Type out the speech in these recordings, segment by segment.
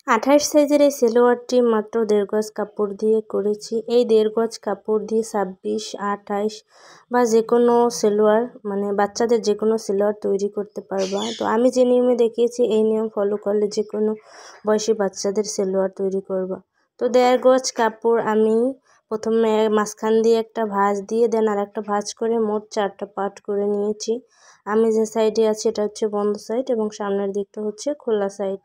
28 সাইজের এই সালোয়ারটি মাত্র 1.5 গজ কাপড় দিয়ে করেছি। এই 1.5 গজ কাপড় দিয়ে 26, 28 বা যে কোনো সালোয়ার মানে বাচ্চাদের যে কোনো সালোয়ার তৈরি করতে পারবা। তো আমি যে নিয়মে দেখিয়েছি এই নিয়ম ফলো করলে যে কোনো বয়সী বাচ্চাদের সালোয়ার তৈরি করবা। তো 1.5 গজ কাপড় আমি প্রথমে মাঝখান দিয়ে একটা ভাঁজ দিয়ে দেন আর একটা ভাঁজ করে মোট 4টা পার্ট করে নিয়েছি। আমি যে সাইডে আছি এটা হচ্ছে বন্ধ সাইড এবং সামনের দিকটা হচ্ছে খোলা সাইড।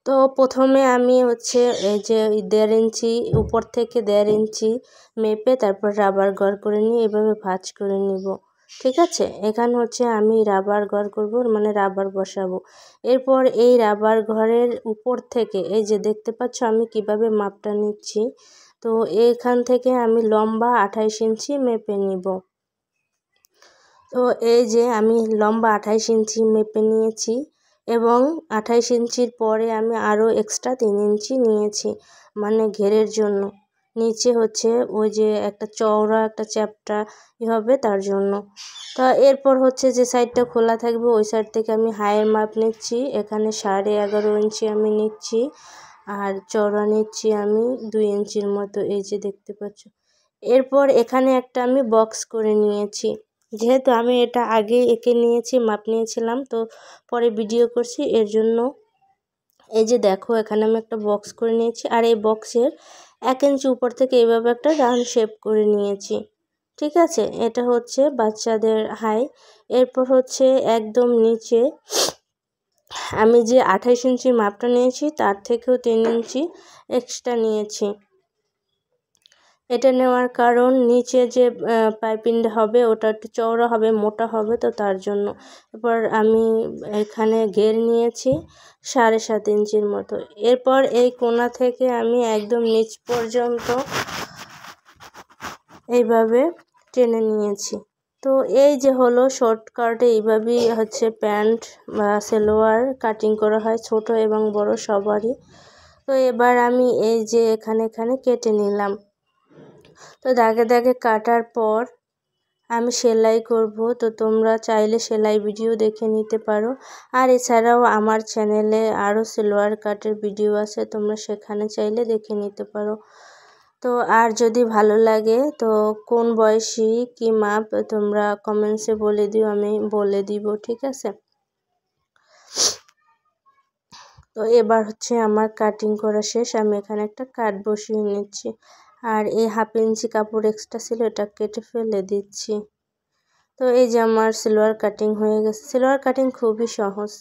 তো প্রথমে আমি হচ্ছে এই যে 1.5 ইঞ্চি উপর থেকে 1.5 ইঞ্চি মেপে তারপর রাবার ঘর করে নিয়ে এভাবে ভাঁজ করে নিব। ঠিক আছে, এখানে হচ্ছে আমি রাবার ঘর করব মানে রাবার বসাবো। এরপর এই রাবার ঘরের উপর থেকে এই যে দেখতে পাচ্ছ আমি কিভাবে মাপটা নিচ্ছি। তো এখান থেকে আমি লম্বা 28 ইঞ্চি মেপে নিব। তো এই যে আমি লম্বা 28 ইঞ্চি মেপে নিয়েছি এবং 28 ইঞ্চির পরে আমি আরও এক্সট্রা 3 ইঞ্চি নিয়েছি মানে ঘেরের জন্য। নিচে হচ্ছে ওই যে একটা চওড়া একটা চ্যাপ্টা হবে তার জন্য। তো এরপর হচ্ছে যে সাইডটা খোলা থাকবে ওই সাইড থেকে আমি হাইয়ের মাপ নিচ্ছি। এখানে 11.5 ইঞ্চি আমি নিচ্ছি আর চওড়া নিচ্ছি আমি 2 ইঞ্চির মতো, এই যে দেখতে পাচ্ছ। এরপর এখানে একটা আমি বক্স করে নিয়েছি। যেহেতু আমি এটা আগে এঁকে নিয়েছি মাপ নিয়েছিলাম তো পরে ভিডিও করছি এর জন্য। এই যে দেখো এখানে আমি একটা বক্স করে নিয়েছি আর এই বক্সের 1 ইঞ্চি উপর থেকে এইভাবে একটা রাউন্ড শেপ করে নিয়েছি। ঠিক আছে, এটা হচ্ছে বাচ্চাদের হাই। এরপর হচ্ছে একদম নিচে আমি যে 28 ইঞ্চি মাপটা নিয়েছি তার থেকেও 3 ইঞ্চি এক্সট্রা নিয়েছি। এটা নেওয়ার কারণ নিচে যে পাইপিংটা হবে ওটা একটু চওড়া হবে মোটা হবে তো তার জন্য। এরপর আমি এখানে ঘের নিয়েছি 7.5 ইঞ্চির মতো। এরপর এই কোণা থেকে আমি একদম নিচ পর্যন্ত এইভাবে টেনে নিয়েছি। তো এই যে হলো শর্টকাটে এইভাবেই হচ্ছে প্যান্ট বা সালোয়ার কাটিং করা হয় ছোট এবং বড় সবারই। তো এবার আমি এই যে এখানে কেটে নিলাম। তো দাগে দাগে কাটার পর আমি সেলাই করব। তো তোমরা চাইলে সেলাই ভিডিও দেখে নিতে পারো। আর এছাড়াও আমার চ্যানেলে আরও সালোয়ার কাটের ভিডিও আছে, তোমরা সেখানে চাইলে দেখে নিতে পারো। তো আর যদি ভালো লাগে তো কোন বয়সী কি মাপ তোমরা কমেন্টসে বলে দিও, আমি বলে দিব। ঠিক আছে, তো এবার হচ্ছে আমার কাটিং করা শেষ। আমি এখানে একটা কাট বসিয়ে নিচ্ছি আর এই 1/2 ইঞ্চি কাপড় এক্সট্রা ছিল এটা কেটে ফেলে দিচ্ছি। তো এই যে আমার সালোয়ার কাটিং হয়ে গেছে। সালোয়ার কাটিং খুবই সহজ।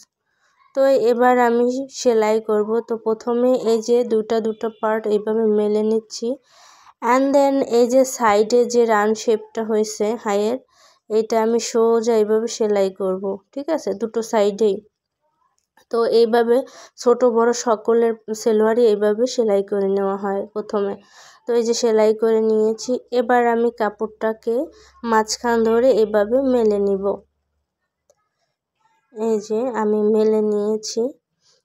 তো এবার আমি সেলাই করব। তো প্রথমে এই যে দুটো পার্ট এইভাবে মেলে নিচ্ছি অ্যান্ড দেন এই যে সাইডে যে রাউন্ড শেপটা হয়েছে হাইয়ের এইটা আমি সোজা এইভাবে সেলাই করব। ঠিক আছে, দুটো সাইডেই। তো এইভাবে ছোট বড় সকলের সালোয়ারই এইভাবে সেলাই করে নেওয়া হয় প্রথমে। তো এই যে সেলাই করে নিয়েছি। এবার আমি কাপড়টাকে মাঝখান ধরে এভাবে মেলে নিব। এই যে আমি মেলে নিয়েছি।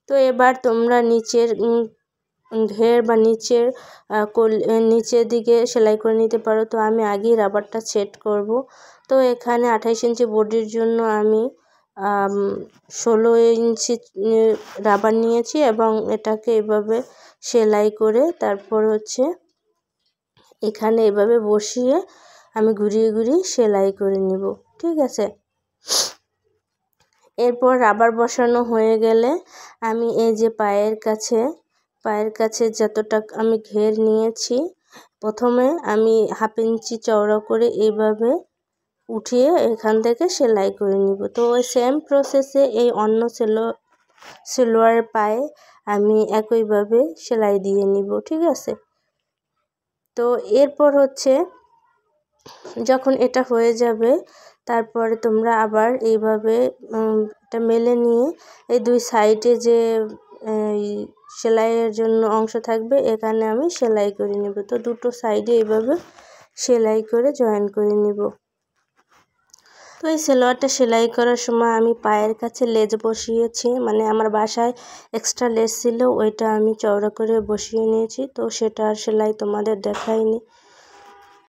তো এবার তোমরা নিচের ঘের বা নিচের দিকে সেলাই করে নিতে পারো। তো আমি আগেই রাবারটা সেট করব। তো এখানে 28 ইঞ্চি বডির জন্য আমি 16 ইঞ্চি রাবার নিয়েছি এবং এটাকে এভাবে সেলাই করে তারপর হচ্ছে এখানে এভাবে বসিয়ে আমি ঘুরিয়ে সেলাই করে নিব। ঠিক আছে, এরপর রাবার বসানো হয়ে গেলে আমি এই যে পায়ের কাছে যতটা আমি ঘের নিয়েছি প্রথমে আমি 1/2 ইঞ্চি চওড়া করে এইভাবে উঠিয়ে এখান থেকে সেলাই করে নিব। তো ওই সেম প্রসেসে এই অন্য সালোয়ারের পায়ে আমি একইভাবে সেলাই দিয়ে নিব। ঠিক আছে, তো এরপর হচ্ছে যখন এটা হয়ে যাবে তারপরে তোমরা আবার এইভাবে এটা মেলে নিয়ে এই দুই সাইডে যে সেলাইয়ের জন্য অংশ থাকবে এখানে আমি সেলাই করে নেব। তো দুটো সাইডে এইভাবে সেলাই করে জয়েন করে নিব। তো এই সালোয়ারটা সেলাই করার সময় আমি পায়ের কাছে লেজ বসিয়েছি, মানে আমার বাসায় এক্সট্রা লেজ ছিল ওইটা আমি চওড়া করে বসিয়ে নিয়েছি। তো সেটা আর সেলাই তোমাদের দেখাইনি।